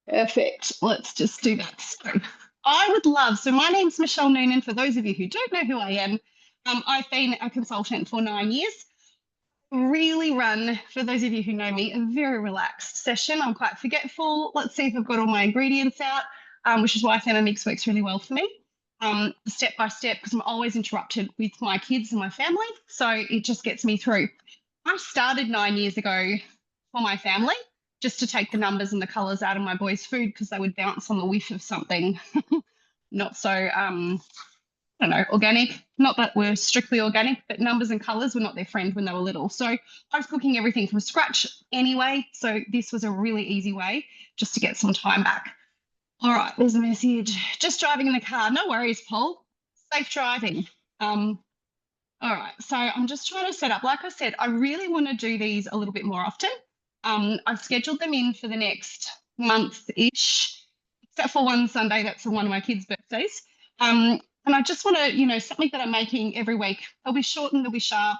Perfect. Let's just do that. So I would love, so my name's Michelle Noonan. For those of you who don't know who I am, I've been a consultant for 9 years. Really run, for those of you who know me, a very relaxed session. I'm quite forgetful. Let's see if I've got all my ingredients out, which is why Thermomix works really well for me. Step by step, because I'm always interrupted with my kids and my family. So it just gets me through. I started 9 years ago for my family just to take the numbers and the colours out of my boys' food because they would bounce on the whiff of something not so, I don't know, organic. Not that we're strictly organic, but numbers and colours were not their friend when they were little. So I was cooking everything from scratch anyway. So this was a really easy way just to get some time back. All right, there's a message. Just driving in the car. No worries, Paul. Safe driving. All right, so I'm just trying to set up. Like I said, I really want to do these a little bit more often. I've scheduled them in for the next month-ish, except for one Sunday. That's one of my kids' birthdays. And I just want to, something that I'm making every week. They'll be short and they'll be sharp.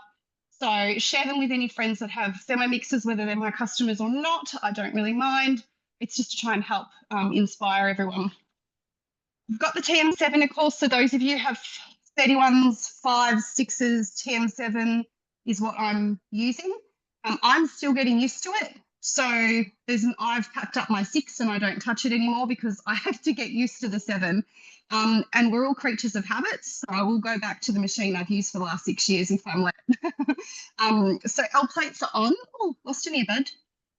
So share them with any friends that have Thermomixes, whether they're my customers or not. I don't really mind. It's just to try and help inspire everyone. We've got the TM7, of course, so those of you have 31s, 5s, 6s, TM7 is what I'm using. I'm still getting used to it. So I've packed up my 6 and I don't touch it anymore because I have to get used to the 7. And we're all creatures of habits. So I will go back to the machine I've used for the last 6 years if I'm let. So our plates are on. Oh, lost an earbud.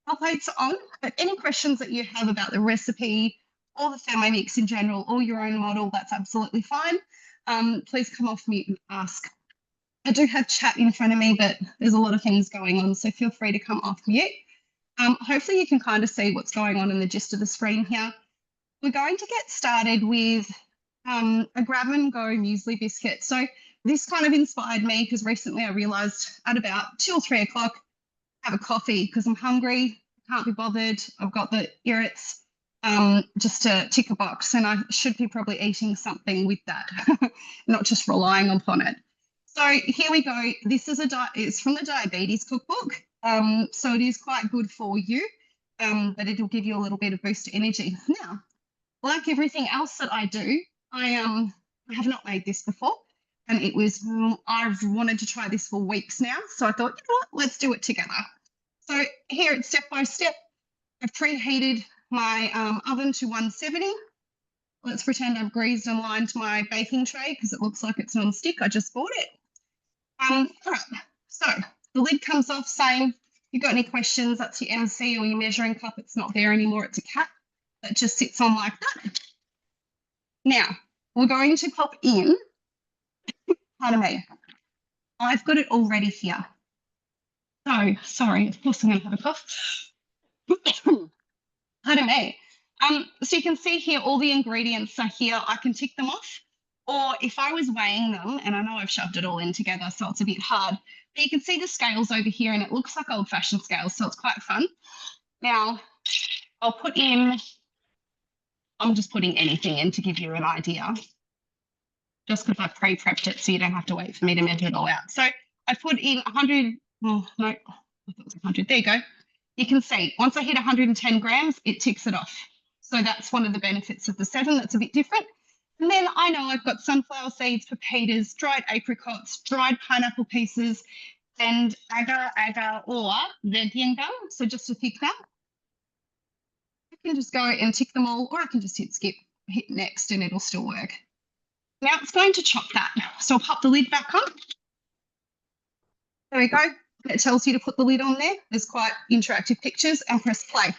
Our plates are on. But any questions that you have about the recipe or the Thermomix in general or your own model, that's absolutely fine. Please come off mute and ask. I do have chat in front of me, but there's a lot of things going on, so feel free to come off mute. Hopefully you can kind of see what's going on in the gist of the screen here. We're going to get started with a grab and go muesli biscuit. So this kind of inspired me because recently I realised at about 2 or 3 o'clock, have a coffee because I'm hungry, can't be bothered. I've got the irrits just to tick a box, and I should be probably eating something with that, not just relying upon it. So here we go. This is it's from the diabetes cookbook. So it is quite good for you, but it'll give you a little bit of boost of energy. Now, like everything else that I do, I have not made this before, and I've wanted to try this for weeks now. So I thought, you know what, let's do it together. So here it's step by step. I've preheated my oven to 170. Let's pretend I've greased and lined my baking tray because it looks like it's non-stick. I just bought it. All right, so the lid comes off, same. If you've got any questions, that's your MC or your measuring cup. It's not there anymore, it's a cap that just sits on like that. Now, we're going to pop in, pardon me, I've got it all ready here. So, sorry, of course I'm going to have a cough. Pardon me. So you can see here all the ingredients are here. I can tick them off. Or if I was weighing them, and I know I've shoved it all in together, so it's a bit hard, but you can see the scales over here and it looks like old-fashioned scales, so it's quite fun. Now, I'm just putting anything in to give you an idea, just because I pre-prepped it so you don't have to wait for me to measure it all out. So I put in 100, oh, no, I thought it was 100, there you go. You can see, once I hit 110 grams, it ticks it off. So that's one of the benefits of the 7 that's a bit different. And then I know I've got sunflower seeds, pepitas, dried apricots, dried pineapple pieces, and agar or gum. So just to pick that. I can just go and tick them all, or I can just hit skip, hit next, and it'll still work. Now it's going to chop that. So I'll pop the lid back on. There we go. It tells you to put the lid on there. There's quite interactive pictures, and press play.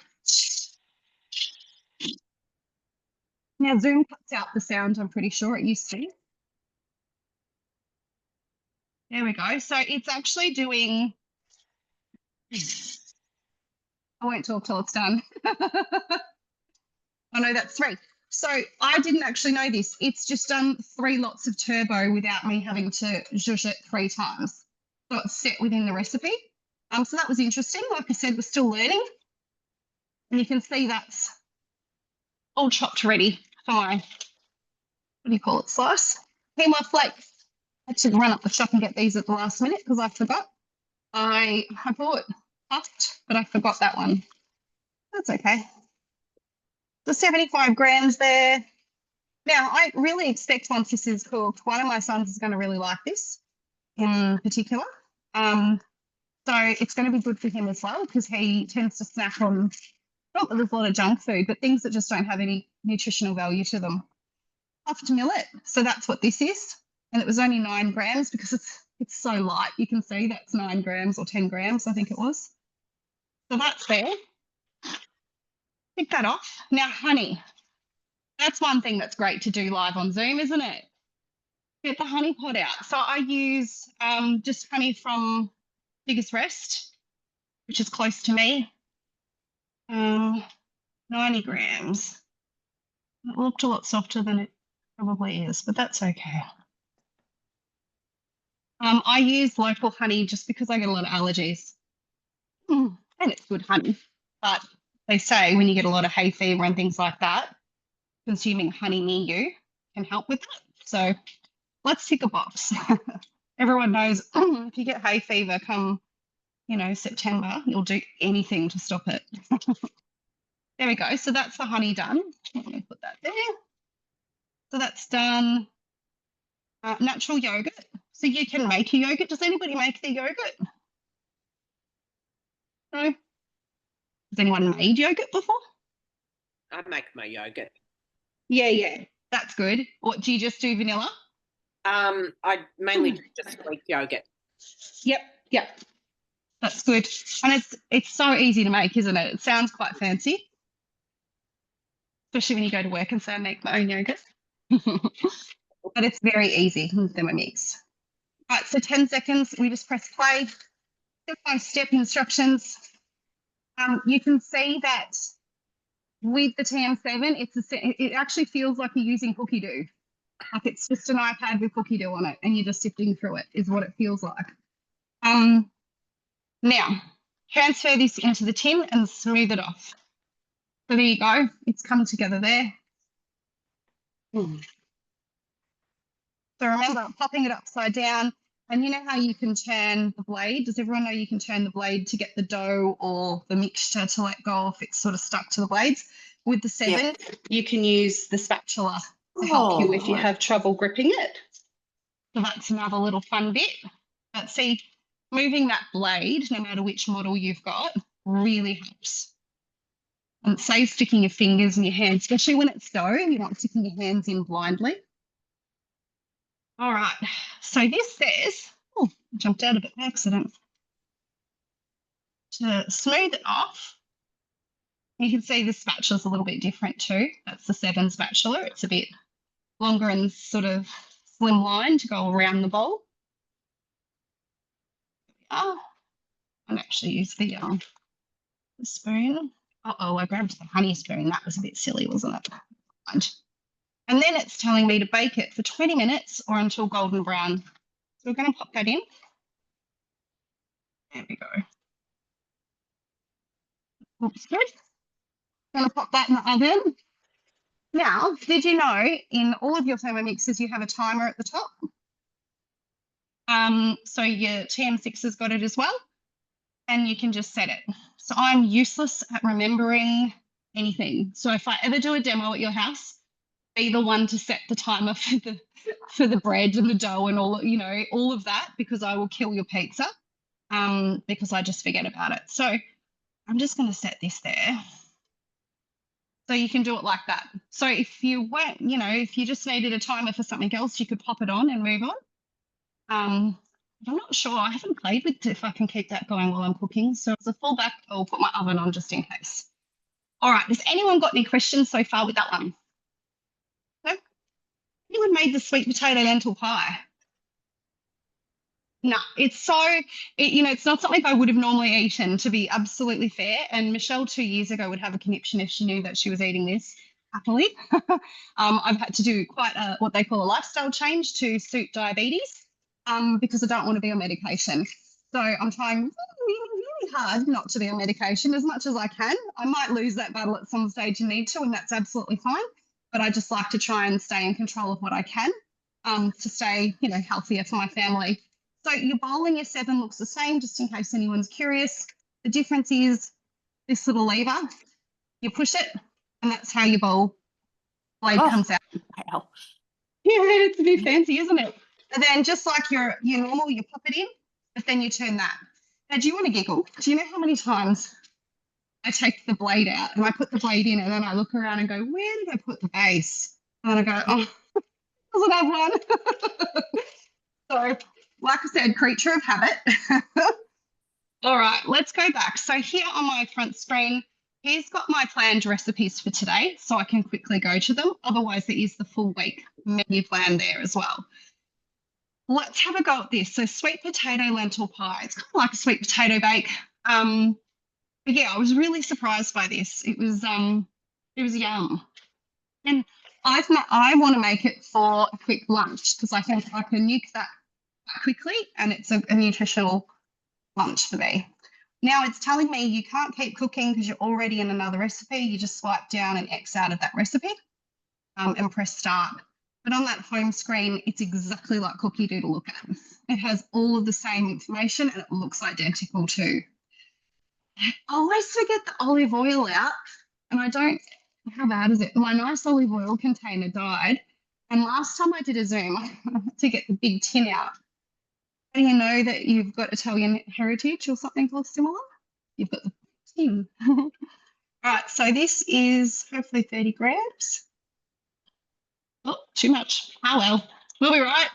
Now Zoom cuts out the sound, I'm pretty sure it used to. There we go. So it's actually doing, I won't talk till it's done. Oh no, that's 3. So I didn't actually know this. It's just done 3 lots of turbo without me having to zhuzh it 3 times. So it's set within the recipe. So that was interesting. Like I said, we're still learning. And you can see that's all chopped ready for my, what do you call it, slice. Quinoa flakes. I had to run up the shop and get these at the last minute because I forgot. I bought puffed, but I forgot that one. That's okay. So 75 grams there. Now, I really expect once this is cooked, one of my sons is going to really like this in particular. So it's going to be good for him as well because he tends to snack on, not that there's a lot of junk food, but things that just don't have any nutritional value to them. Puffed millet. So that's what this is. And it was only 9 grams because it's so light. You can see that's 9 grams or 10 grams, I think it was. So that's there. Pick that off. Now, honey. That's one thing that's great to do live on Zoom, isn't it? Get the honey pot out. So I use just honey from Biggest Rest, which is close to me. 90 grams. It looked a lot softer than it probably is, but that's okay. I use local honey just because I get a lot of allergies. And it's good honey. But they say when you get a lot of hay fever and things like that, consuming honey near you can help with that. So let's tick a box. Everyone knows if you get hay fever come, September, you'll do anything to stop it. There we go. So that's the honey done. Let me put that there. So that's done. Natural yogurt. So you can make a yogurt. Does anybody make their yogurt? No? Has anyone made yogurt before? I make my yogurt. Yeah. That's good. What, do you just do vanilla? I mainly do just Greek yogurt. Yep. That's good. And it's so easy to make, isn't it? It sounds quite fancy. Especially when you go to work and say I make my own yogurt. But it's very easy with Thermomix. All right, so 10 seconds, we just press play. Step-by-step instructions. You can see that with the TM7, it actually feels like you're using cookie dough. Like it's just an iPad with cookie dough on it and you're just sifting through it is what it feels like. Now, transfer this into the tin and smooth it off. So there you go. It's come together there. So remember, popping it upside down. And you know how you can turn the blade? Does everyone know you can turn the blade to get the dough or the mixture to let go if it's sort of stuck to the blades? With the 7, you can use the spatula to help you if you have trouble gripping it. So that's another little fun bit. But see, moving that blade, no matter which model you've got, really helps. And it saves sticking your fingers in your hands, especially when it's dough, you're not sticking your hands in blindly. All right, so this says, I jumped out of it by accident. To smooth it off, you can see the spatula's a little bit different too. That's the 7 spatula. It's a bit longer and sort of slimline to go around the bowl. I'll actually use the spoon. I grabbed the honey spoon. That was a bit silly, wasn't it? And then it's telling me to bake it for 20 minutes or until golden brown. So we're going to pop that in. There we go. Looks good. Going to pop that in the oven. Now, did you know in all of your Thermomixes you have a timer at the top? So your TM6 has got it as well, and you can just set it. So I'm useless at remembering anything. So if I ever do a demo at your house, be the one to set the timer for the bread and the dough and all of that, because I will kill your pizza because I just forget about it. So I'm just going to set this there. So you can do it like that. So if you weren't, if you just needed a timer for something else, you could pop it on and move on. I'm not sure. I haven't played with if I can keep that going while I'm cooking. So as a fallback, I'll put my oven on just in case. All right. Has anyone got any questions so far with that one? No? Anyone made the sweet potato lentil pie? No, it's it's not something I would have normally eaten, to be absolutely fair. And Michelle 2 years ago would have a conniption if she knew that she was eating this happily. I've had to do quite what they call a lifestyle change to suit diabetes because I don't want to be on medication. So I'm trying really hard not to be on medication as much as I can. I might lose that battle at some stage and need to, and that's absolutely fine. But I just like to try and stay in control of what I can to stay, healthier for my family. So your bowl and your 7 looks the same, just in case anyone's curious. The difference is this little lever. You push it, and that's how your bowl blade Oh, comes out. wow. Yeah, it's a bit fancy, isn't it? And then just like your normal, you pop it in, but then you turn that. Now, do you want to giggle? Do you know how many times I take the blade out and I put the blade in and then I look around and go, where did I put the base? And then I go, oh, doesn't have one. So, like I said, creature of habit. All right, let's go back. So here on my front screen, here's got my planned recipes for today, so I can quickly go to them. Otherwise, there is the full week menu plan there as well. Let's have a go at this. So sweet potato lentil pie. It's kind of like a sweet potato bake. But yeah, I was really surprised by this. It was yum. And I want to make it for a quick lunch because I think I can nuke that quickly and it's a nutritional lunch for me. Now it's telling me you can't keep cooking because you're already in another recipe. You just swipe down and X out of that recipe and press start. But on that home screen, it's exactly like Cookie Do to look at. It has all of the same information and it looks identical too. I always forget the olive oil out and I don't, how bad is it? My nice olive oil container died. And last time I did a Zoom, I had to get the big tin out. How do you know that you've got Italian heritage or something similar? You've got the tin. All right, so this is hopefully 30 grams. Oh, too much. Oh well, we'll be right.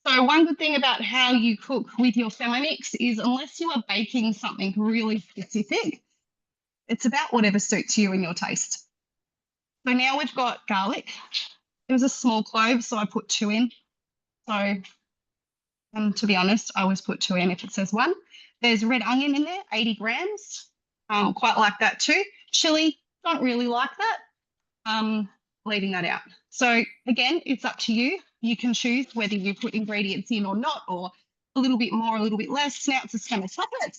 So one good thing about how you cook with your Thermomix is unless you are baking something really specific, it's about whatever suits you and your taste. So now we've got garlic. It was a small clove, so I put 2 in. So, and to be honest, I always put 2 in if it says 1. There's red onion in there, 80 grams. Quite like that too. Chili, don't really like that. Leaving that out. So again, it's up to you. You can choose whether you put ingredients in or not, or a little bit more, a little bit less. Now it's a stem of chocolate.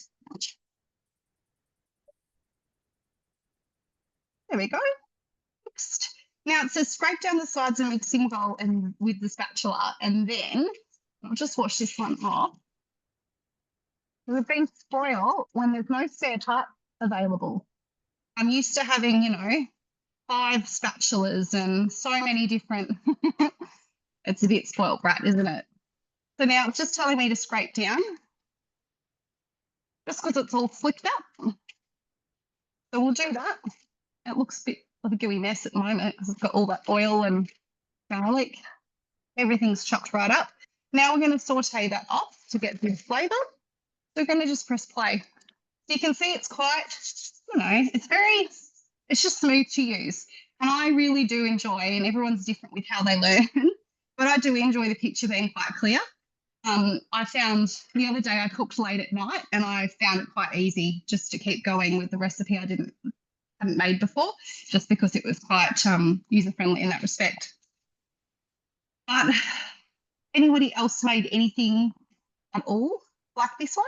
There we go. Next. Now it says scrape down the sides of a mixing bowl and with the spatula, and then I'll just wash this one off. We've been spoiled when there's no spare type available. I'm used to having, 5 spatulas and so many different. It's a bit spoiled brat, isn't it? So now it's just telling me to scrape down just because it's all flicked up. So we'll do that. It looks a bit of a gooey mess at the moment because it's got all that oil and garlic. Everything's chopped right up. Now we're going to saute that off to get the flavour. So we're going to just press play. So you can see it's quite, it's just smooth to use. And I really do enjoy, and everyone's different with how they learn, but I do enjoy the picture being quite clear. I found the other day I cooked late at night and I found it quite easy just to keep going with the recipe I hadn't made before, just because it was quite user-friendly in that respect. But anybody else made anything at all like this one?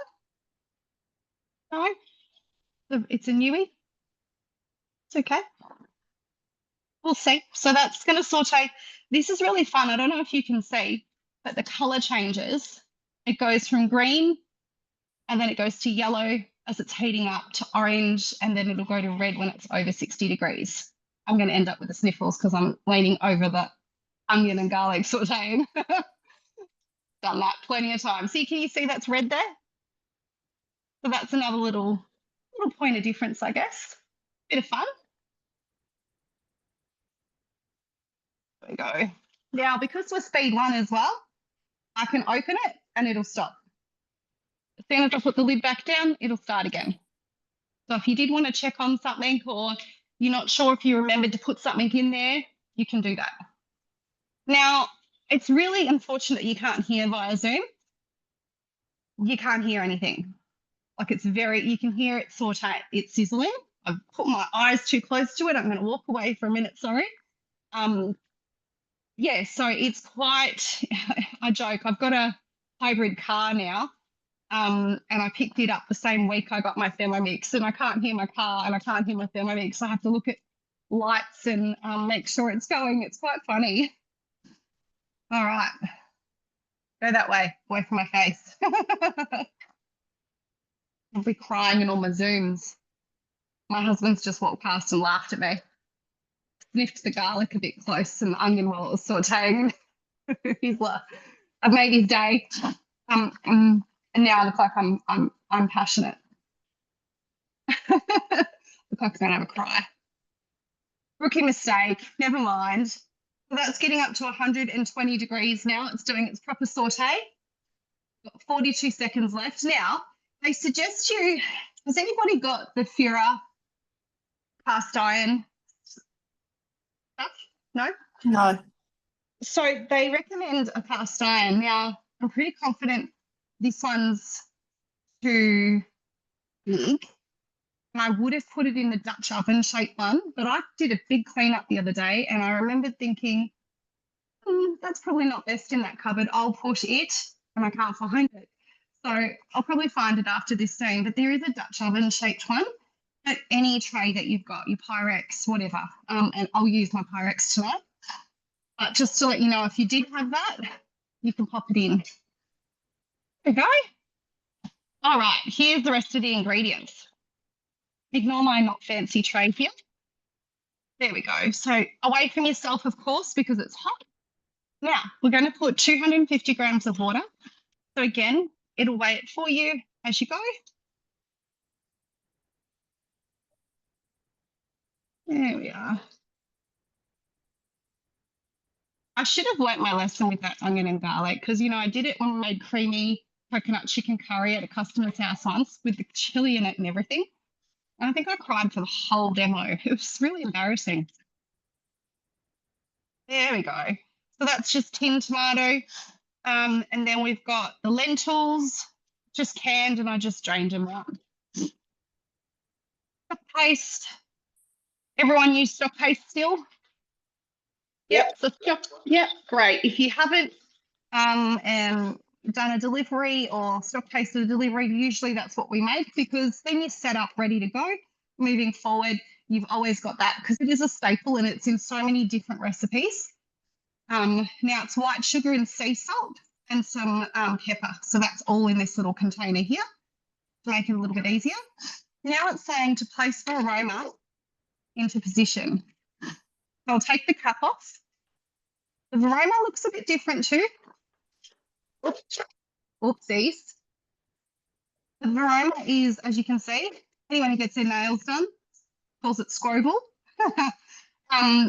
No? It's a newie? It's okay. We'll see. So that's going to saute. This is really fun. I don't know if you can see, but the colour changes. It goes from green and then it goes to yellow as it's heating up to orange, and then it'll go to red when it's over 60 degrees. I'm going to end up with the sniffles because I'm leaning over the onion and garlic sauteing. Done that plenty of times. See, can you see that's red there? So that's another little point of difference, I guess. Bit of fun. There we go. Now, because we're speed 1 as well, I can open it and it'll stop. As soon as I put the lid back down, it'll start again. So if you did want to check on something or you're not sure if you remembered to put something in there, you can do that. Now, it's really unfortunate you can't hear via Zoom. You can't hear anything. Like you can hear it saute, it's sizzling. I've put my eyes too close to it. I'm going to walk away for a minute, sorry. Yeah, so it's quite, I joke, I've got a hybrid car now. And I picked it up the same week I got my Thermomix, and I can't hear my car and I can't hear my Thermomix. I have to look at lights and make sure it's going. It's quite funny. All right. Go that way, away from my face. I'll be crying in all my Zooms. My husband's just walked past and laughed at me, sniffed the garlic a bit close and the onion while it was sauteing. He's like, I've made his day. And now I look like I'm passionate. Look like I'm gonna have a cry. Rookie mistake, never mind. So that's getting up to 120 degrees now. It's doing its proper saute. Got 42 seconds left. Now, they suggest you, has anybody got the Fura cast iron stuff? No? No. So they recommend a cast iron. Now, I'm pretty confident this one's too big. And I would have put it in the Dutch oven shaped one, but I did a big cleanup the other day and I remembered thinking, that's probably not best in that cupboard. I'll push it and I can't find it. So I'll probably find it after this soon, but there is a Dutch oven shaped one at any tray that you've got, your Pyrex, whatever. And I'll use my Pyrex tonight. But just to let you know, if you did have that, you can pop it in. There we go. All right, here's the rest of the ingredients. Ignore my not fancy tray here. There we go. So away from yourself, of course, because it's hot. Now, we're going to put 250 grams of water. So again, it'll weigh it for you as you go. There we are. I should have learnt my lesson with that onion and garlic because, you know, I did it when we made creamy coconut chicken curry at a customer's house once with the chili in it and everything. And I think I cried for the whole demo. It was really embarrassing. There we go. So that's just tinned tomato. And then we've got the lentils, just canned, and I just drained them out. Stock paste. Everyone use stock paste still? Yep. So yep, great. If you haven't done a delivery or stock paste a delivery, usually that's what we make because then you're set up ready to go. Moving forward, you've always got that because it is a staple and it's in so many different recipes. Now it's white sugar and sea salt and some pepper. So that's all in this little container here to make it a little bit easier. Now it's saying to place the aroma into position. I'll take the cap off. The aroma looks a bit different too. Oopsies. The aroma is, as you can see, anyone who gets their nails done calls it scroble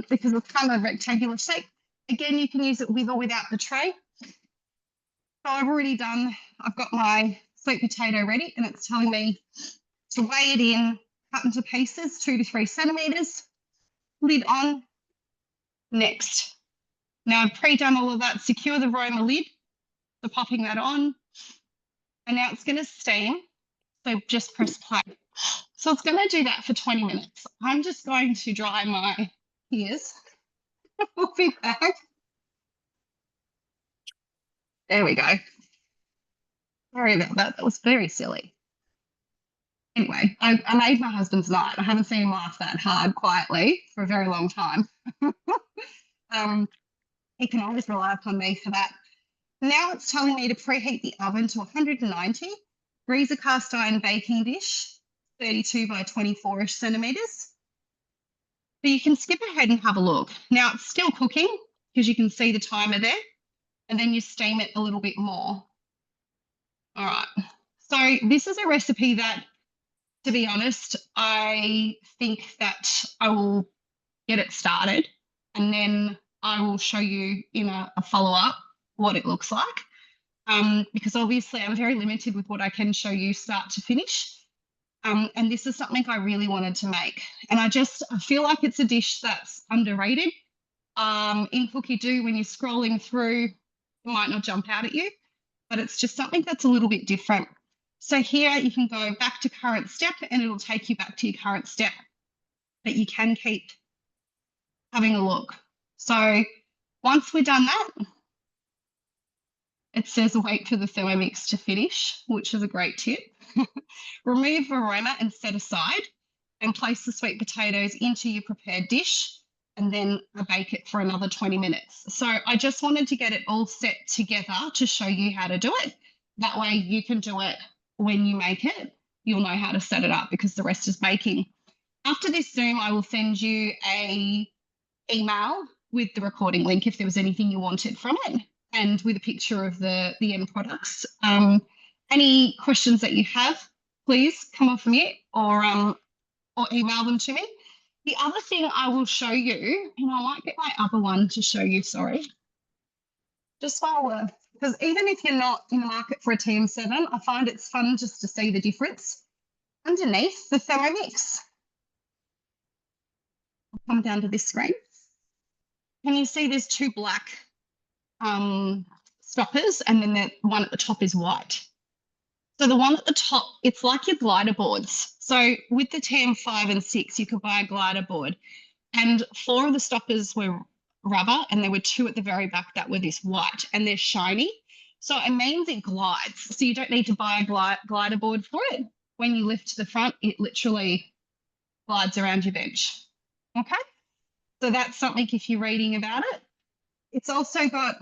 because it's kind of a rectangular shape. Again, you can use it with or without the tray. So I've already done, I've got my sweet potato ready and it's telling me to weigh it in, cut into pieces, 2 to 3 centimetres, lid on, next. Now I've pre-done all of that, secure the aroma lid, so popping that on, and now it's going to steam, so just press play. So it's going to do that for 20 minutes. I'm just going to dry my ears. We'll be back. There we go. Sorry about that. That was very silly. Anyway, I made my husband's night. I haven't seen him laugh that hard quietly for a very long time. He can always rely upon me for that. Now it's telling me to preheat the oven to 190. Grease a cast iron baking dish, 32 by 24-ish centimetres. But you can skip ahead and have a look. Now it's still cooking because you can see the timer there, and then you steam it a little bit more. All right. So this is a recipe that, to be honest, I think that I will get it started and then I will show you in a follow-up what it looks like because obviously I'm very limited with what I can show you start to finish. And this is something I really wanted to make. And I feel like it's a dish that's underrated. In Cookie Do, when you're scrolling through, it might not jump out at you, but it's just something that's a little bit different. So here you can go back to current step and it'll take you back to your current step, but you can keep having a look. So once we're done that, it says wait for the Thermomix to finish, which is a great tip. Remove aroma and set aside and place the sweet potatoes into your prepared dish and then bake it for another 20 minutes. So I just wanted to get it all set together to show you how to do it. That way you can do it when you make it. You'll know how to set it up because the rest is baking. After this Zoom, I will send you a email with the recording link if there was anything you wanted from it, and with a picture of the end products. Any questions that you have, please come off mute or email them to me. The other thing I will show you, and I might get my other one to show you, sorry. Just while we're, because even if you're not in the market for a TM7, I find it's fun just to see the difference. Underneath the Thermomix, I'll come down to this screen. Can you see there's two black stoppers, and then the one at the top is white? So the one at the top, it's like your glider boards. So with the TM5 and 6, you could buy a glider board, and 4 of the stoppers were rubber, and there were 2 at the very back that were this white, and they're shiny. So it means it glides. So you don't need to buy a glider board for it. When you lift to the front, it literally glides around your bench. Okay? So that's something if you're reading about it. It's also got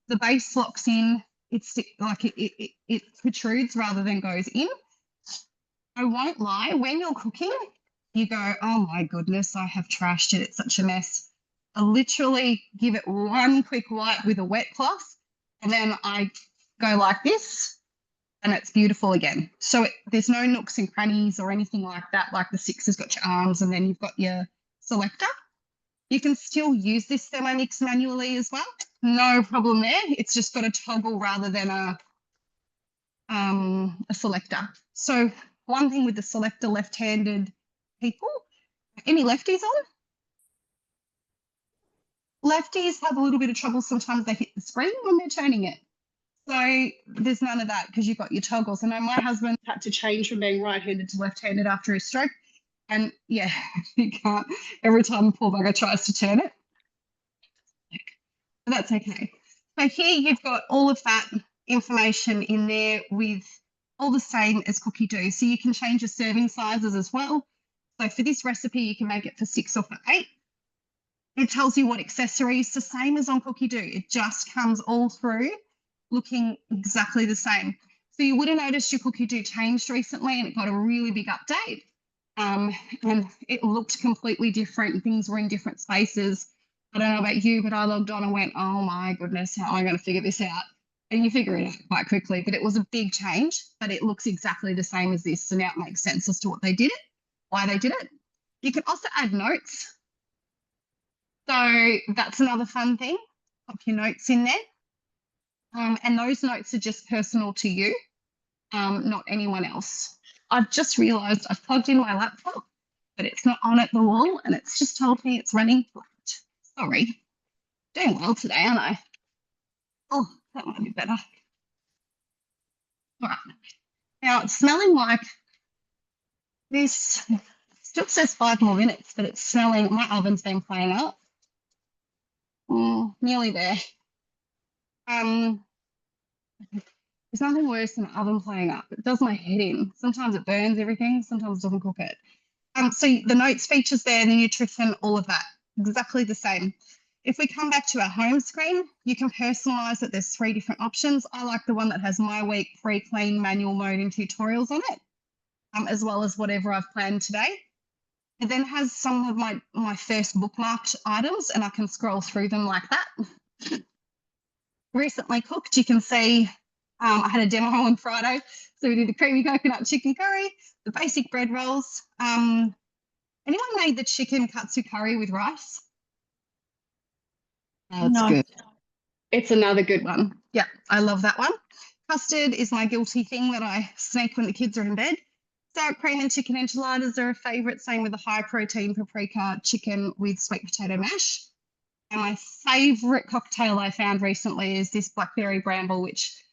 the base locks in. It's like it protrudes rather than goes in. I won't lie, when you're cooking, you go, oh my goodness, I have trashed it. It's such a mess. I literally give it one quick wipe with a wet cloth, and then I go like this, and it's beautiful again. So there's no nooks and crannies or anything like that. Like the 6 has got your arms, and then you've got your selector. You can still use this Thermomix manually as well. No problem there. It's just got a toggle rather than a selector. So one thing with the selector, left-handed people, any lefties on? Lefties have a little bit of trouble. Sometimes they hit the screen when they're turning it. So there's none of that because you've got your toggles. I know my husband had to change from being right-handed to left-handed after his stroke. And yeah, you can't, every time the poor bugger tries to turn it. But that's okay. So here you've got all of that information in there with all the same as Cookie Dough. So you can change your serving sizes as well. So for this recipe, you can make it for 6 or for 8. It tells you what accessories, the same as on Cookie Dough. It just comes all through looking exactly the same. So you would have noticed your Cookie Dough changed recently and it got a really big update. And it looked completely different. Things were in different spaces. I don't know about you, but I logged on and went, oh my goodness, how am I going to figure this out? And you figure it out quite quickly, but it was a big change, but it looks exactly the same as this. So now it makes sense as to what they did it, why they did it. You can also add notes. So that's another fun thing. Pop your notes in there. And those notes are just personal to you, not anyone else. I've just realised I've plugged in my laptop, but it's not on at the wall, and it's just told me it's running flat. Sorry. Doing well today, aren't I? Oh, that might be better. All right. Now it's smelling like this. Still says 5 more minutes, but it's smelling, my oven's been playing up. Nearly there. There's nothing worse than an oven playing up. It does my head in. Sometimes it burns everything, sometimes it doesn't cook it. So the notes features there, the nutrition, all of that, exactly the same. If we come back to our home screen, you can personalize it. There's 3 different options. I like the one that has my week, pre-clean, manual mode and tutorials on it, as well as whatever I've planned today. It then has some of my first bookmarked items, and I can scroll through them like that. Recently cooked, you can see I had a demo on Friday. So we did the creamy coconut chicken curry, the basic bread rolls. Anyone made the chicken katsu curry with rice? That's No. good. It's another good one. Yeah, I love that one. Custard is my guilty thing that I sneak when the kids are in bed. Sour cream and chicken enchiladas are a favourite, same with the high protein paprika chicken with sweet potato mash. And my favourite cocktail I found recently is this blackberry bramble, which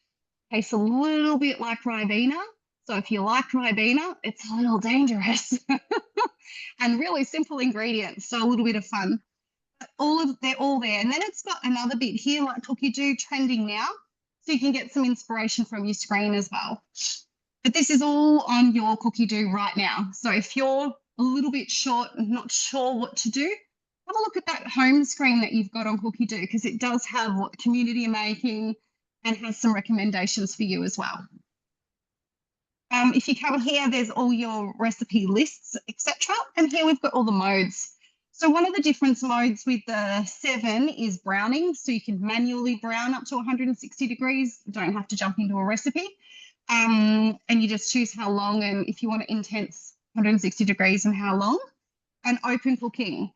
tastes a little bit like Ribena. So if you like Ribena, it's a little dangerous. And really simple ingredients, so a little bit of fun. But they're all there. And then it's got another bit here, like Cookie Dough trending now. So you can get some inspiration from your screen as well. But this is all on your Cookie Dough right now. So if you're a little bit short and not sure what to do, have a look at that home screen that you've got on Cookie Dough, because it does have what community are making and has some recommendations for you as well. If you come here, there's all your recipe lists, etc. And here we've got all the modes. So one of the difference modes with the 7 is browning. So you can manually brown up to 160 degrees. You don't have to jump into a recipe. And you just choose how long and if you want it intense 160 degrees and how long. And open cooking.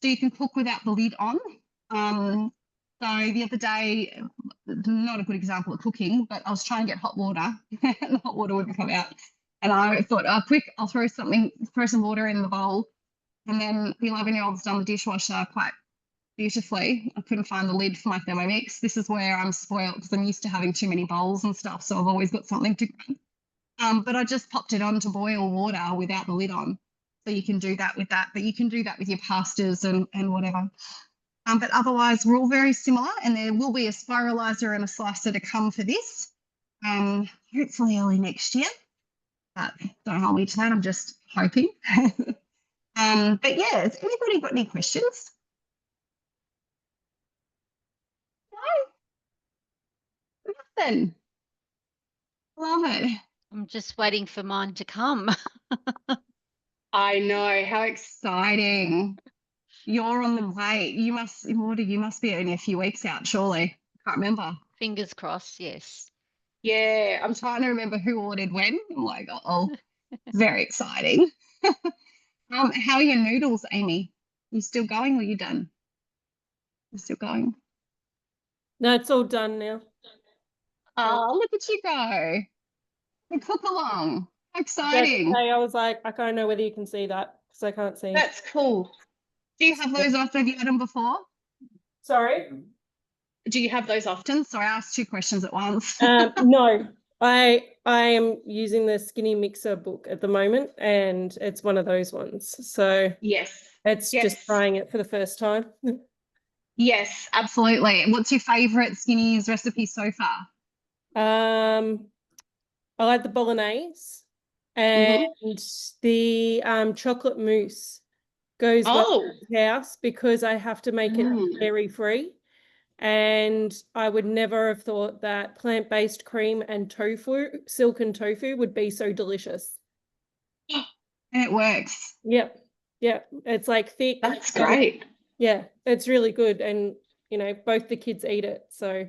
So you can cook without the lid on. So the other day, not a good example of cooking, but I was trying to get hot water and the hot water wouldn't come out. And I thought, oh, quick, I'll throw some water in the bowl. And then the 11-year-old's done the dishwasher quite beautifully. I couldn't find the lid for my Thermomix. This is where I'm spoiled because I'm used to having too many bowls and stuff. So I've always got something to grab. But I just popped it on to boil water without the lid on. So you can do that with that, but you can do that with your pastas and whatever. But otherwise, we're all very similar, and there will be a spiralizer and a slicer to come for this, hopefully early next year. But don't hold me to that, I'm just hoping. But yeah, has anybody got any questions? No? Nothing. Love it. I'm just waiting for mine to come. I know, how exciting. You're on the way. You must be only a few weeks out, surely. Can't remember. Fingers crossed, yes. Yeah, I'm trying to remember who ordered when. I'm like, oh, very exciting. How are your noodles, Amy? You still going or you done? You still going? No, it's all done now. Oh, look at you go. The cook along. How exciting. Yesterday I was like, I don't know whether you can see that because I can't see. That's cool. Do you have those often? Have you had them before? Sorry? Do you have those often? Sorry, I asked 2 questions at once. No, I am using the Skinny Mixer book at the moment, and it's one of those ones. So Yes. it's just trying it for the first time. Yes, absolutely. What's your favourite Skinny's recipe so far? I like the bolognese and the chocolate mousse goes well with the house because I have to make it dairy free. And I would never have thought that plant-based cream and tofu, silken tofu, would be so delicious. And it works. Yep. It's like thick. That's great. Yeah, it's really good. And, you know, both the kids eat it. So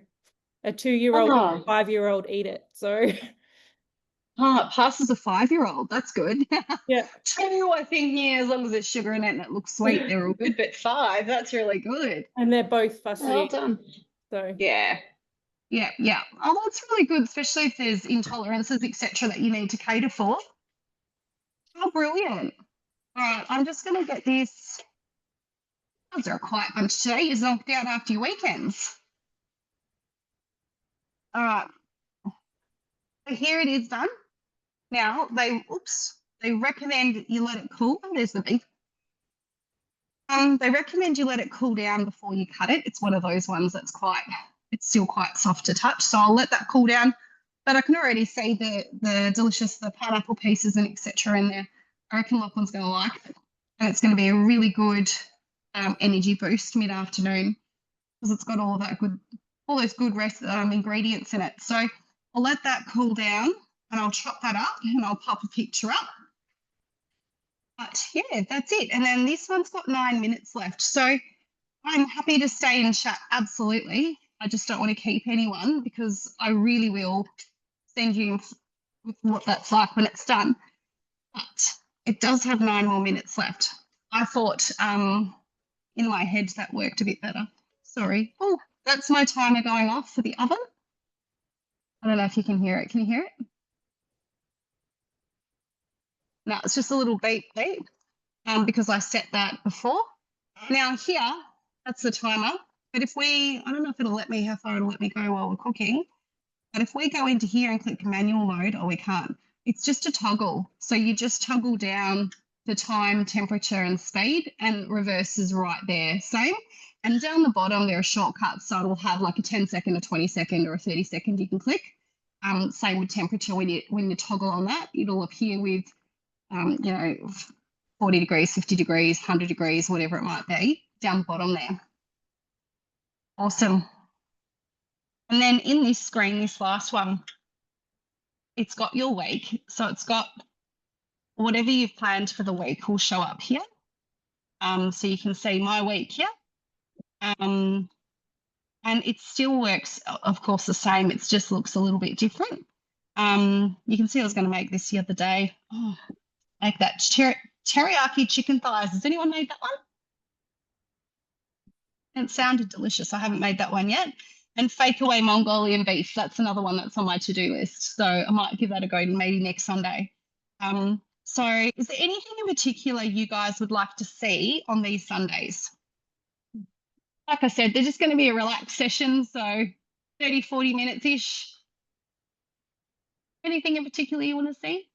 a 2-year-old and a 5-year-old eat it. So it passes a 5-year-old. That's good. yeah. 2, I think, yeah, as long as there's sugar in it and it looks sweet, they're all good. But 5, that's really good. And they're both fussy. Well done. So yeah. Oh, that's really good, especially if there's intolerances, etc., that you need to cater for. Oh, brilliant. All right, I'm just going to get this. Those are a quiet bunch today. You're knocked out after your weekends. All right. So here it is done. Now, they recommend you let it cool. There's the beef. They recommend you let it cool down before you cut it. It's one of those ones that's it's still quite soft to touch. So I'll let that cool down. But I can already see the delicious, the pineapple pieces and etc. in there. I reckon Lachlan's going to like it. And it's going to be a really good energy boost mid-afternoon because it's got all those good ingredients in it. So I'll let that cool down and I'll chop that up and I'll pop a picture up. But yeah, that's it. And then this one's got 9 minutes left. So I'm happy to stay and chat, absolutely. I just don't want to keep anyone because I really will send you with what that's like when it's done. But it does have 9 more minutes left. I thought in my head that worked a bit better. Sorry. Oh, that's my timer going off for the oven. I don't know if you can hear it. Can you hear it? No, it's just a little beep because I set that before. Now here, that's the timer. But I don't know if it'll let me, how far it'll let me go while we're cooking. But if we go into here and click manual mode, we can't. It's just a toggle. So you just toggle down the time, temperature and speed and reverse is right there. Same. And down the bottom, there are shortcuts. So it'll have like a 10-second, a 20-second or a 30-second you can click. Same with temperature. When you toggle on that, it'll appear with 40 degrees, 50 degrees, 100 degrees, whatever it might be, down the bottom there. Awesome. And then in this screen, this last one, it's got your week. So it's got whatever you've planned for the week will show up here. So you can see my week here. And it still works, of course, the same. It just looks a little bit different. You can see I was going to make this the other day. Oh, make that teriyaki chicken thighs. Has anyone made that one? It sounded delicious. I haven't made that one yet. And fake away Mongolian beef. That's another one that's on my to-do list. So I might give that a go maybe next Sunday. So is there anything in particular you guys would like to see on these Sundays? Like I said, they're just going to be a relaxed session. So 30, 40 minutes-ish. Anything in particular you want to see?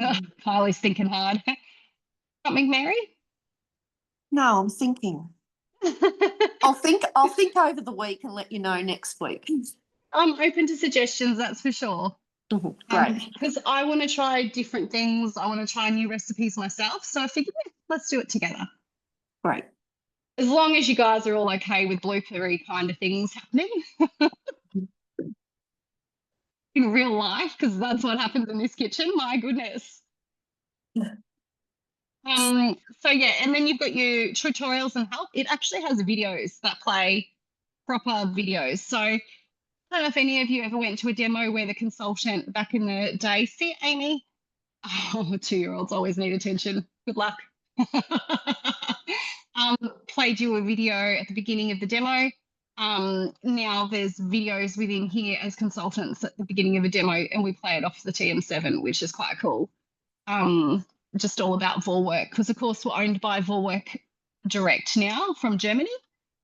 Oh, Kylie's thinking hard. Something, Mary? No, I'm thinking. I'll think over the week and let you know next week. I'm open to suggestions, that's for sure. Great. Because I want to try different things. I want to try new recipes myself. So I figured, let's do it together. Great. As long as you guys are all okay with bloopery kind of things happening in real life, because that's what happens in this kitchen. My goodness. So yeah, and then you've got your tutorials and help. It actually has videos that play proper videos. So I don't know if any of you ever went to a demo where the consultant back in the day, see Amy? Oh, 2-year-olds always need attention. Good luck. Played you a video at the beginning of the demo. Now there's videos within here as consultants at the beginning of a demo, and we play it off the TM7, which is quite cool. Just all about Vorwerk, because of course we're owned by Vorwerk Direct now from Germany.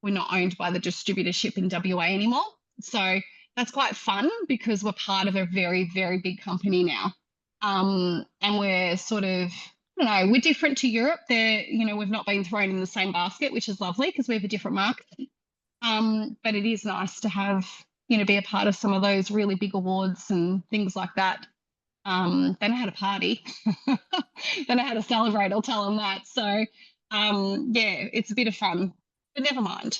We're not owned by the distributorship in WA anymore. So that's quite fun because we're part of a very, very big company now. And we're sort of, I don't know, we're different to Europe. We've not been thrown in the same basket, which is lovely because we have a different market. But it is nice to have, be a part of some of those really big awards and things like that. They know how to party. They know how to celebrate, I'll tell them that. So, yeah, it's a bit of fun, but never mind.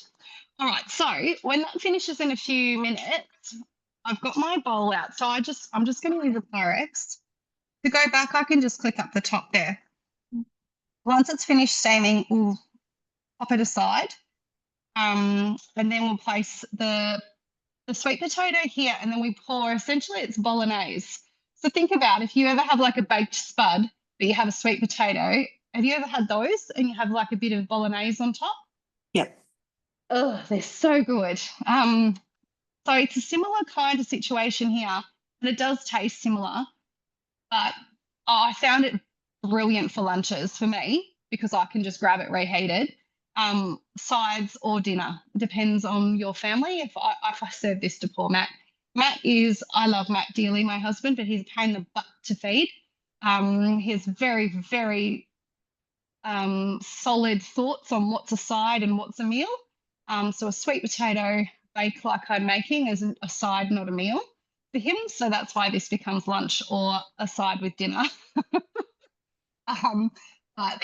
All right, so when that finishes in a few minutes, I've got my bowl out. So I'm just going to use a Pyrex. To go back, I can just click up the top there. Once it's finished steaming, we'll pop it aside. And then we'll place the sweet potato here, and then we pour, essentially it's bolognese. So think about if you ever have like a baked spud, but you have a sweet potato. Have you ever had those and you have like a bit of bolognese on top? Yep. Oh, they're so good. So it's a similar kind of situation here, and it does taste similar, but I found it brilliant for lunches for me because I can just grab it reheated. Sides or dinner, depends on your family. If I serve this to poor Matt. I love Matt dearly, my husband, but he's a pain in the butt to feed. He has very, very solid thoughts on what's a side and what's a meal. So a sweet potato bake like I'm making is a side, not a meal for him. So that's why this becomes lunch or a side with dinner. But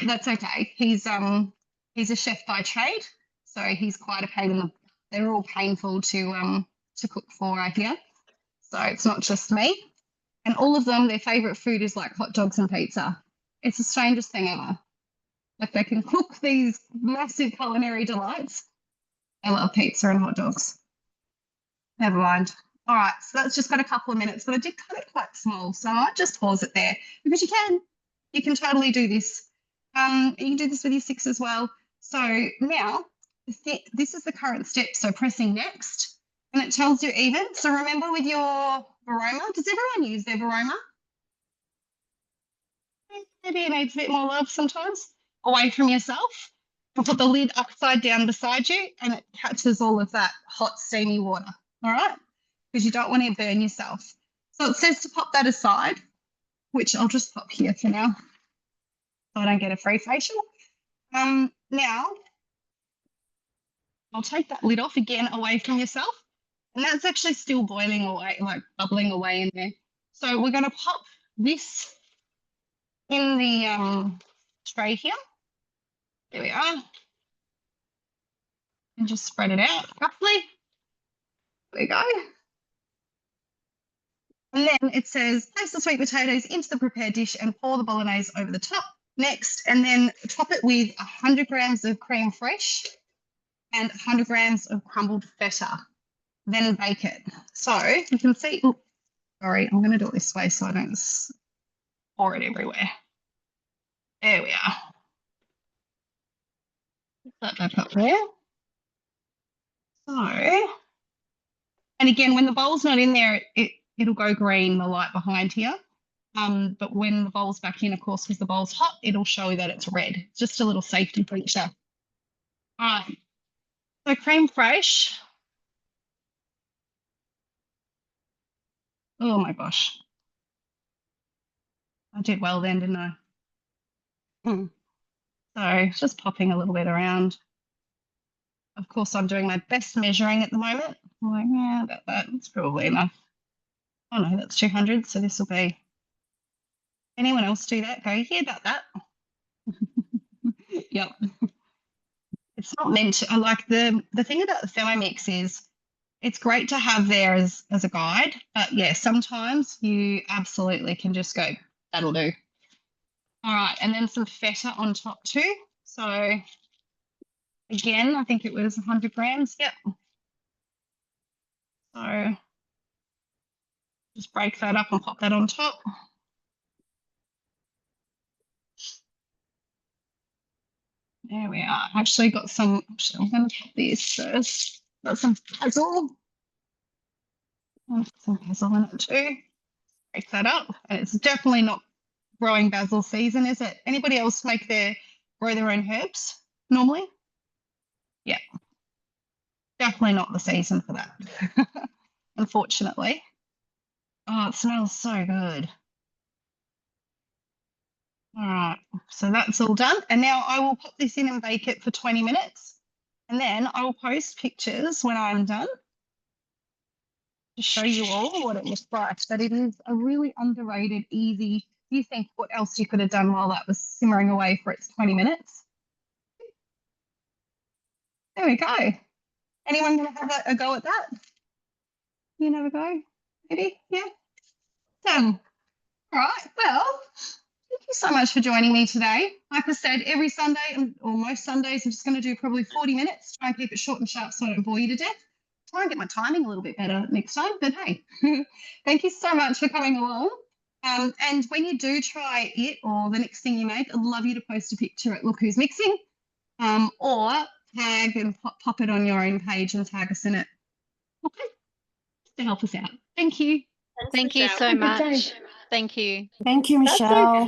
that's okay. He's a chef by trade, so he's quite a pain in the. They're all painful to cook for, I hear. So it's not just me. And all of them, their favourite food is like hot dogs and pizza. It's the strangest thing ever. Like they can cook these massive culinary delights. They love pizza and hot dogs. Never mind. All right, so that's just got a couple of minutes, but I did cut it quite small, so I might just pause it there because you can totally do this. You can do this with your 6 as well. So now this is the current step. So pressing next, and it tells you even. So remember with your Varoma, does everyone use their Varoma? Maybe it needs a bit more love sometimes. Away from yourself. And put the lid upside down beside you, and it catches all of that hot, steamy water. All right, because you don't want to burn yourself. So it says to pop that aside, which I'll just pop here for now, so I don't get a free facial. Now, I'll take that lid off again away from yourself. And that's actually still boiling away, like bubbling away in there. So we're going to pop this in the tray here. There we are. And just spread it out roughly. There we go. And then it says, place the sweet potatoes into the prepared dish and pour the bolognese over the top. Next, and then top it with 100 grams of creme fraiche and 100 grams of crumbled feta. Then bake it. So you can see, oh, sorry, I'm going to do it this way so I don't pour it everywhere. There we are. Put that back up there. So, and again, when the bowl's not in there, it'll go green, the light behind here. But when the bowl's back in, of course, because the bowl's hot, it'll show that it's red. Just a little safety feature. All right. So creme fraiche. Oh my gosh. I did well then, didn't I? So just popping a little bit around. Of course, I'm doing my best measuring at the moment. I'm like, yeah, about that. It's probably enough. Oh no, that's 200. So this will be. Anyone else do that? Go, yeah, about that. Yep. It's not meant to, I like the thing about the Thermomix is it's great to have there as a guide, but yeah, sometimes you absolutely can just go, that'll do. All right, and then some feta on top too. So again, I think it was 100 grams. Yep. So just break that up and pop that on top. There we are. Actually got some, I'm going to pop this first. Got some basil. Put some basil in it too. Break that up. And it's definitely not growing basil season, is it? Anybody else grow their own herbs normally? Yeah. Definitely not the season for that, unfortunately. Oh, it smells so good. All right, so that's all done. And now I will pop this in and bake it for 20 minutes. And then I will post pictures when I'm done to show you all what it looks like. But it is a really underrated, easy. Do you think what else you could have done while that was simmering away for its 20 minutes? There we go. Anyone going to have a go at that? You have a go? Maybe? Yeah? Done. All right, well, thank you so much for joining me today. Like I said, every Sunday, or most Sundays, I'm just going to do probably 40 minutes, try and keep it short and sharp so I don't bore you to death. Try and get my timing a little bit better next time, but hey, thank you so much for coming along. And when you do try it or the next thing you make, I'd love you to post a picture at Look Who's Mixing, or tag and pop it on your own page and tag us in it. Okay, just to help us out. Thank you. Thank you Michelle. so Have a good day. much. Thank you. Thank you, That's Michelle.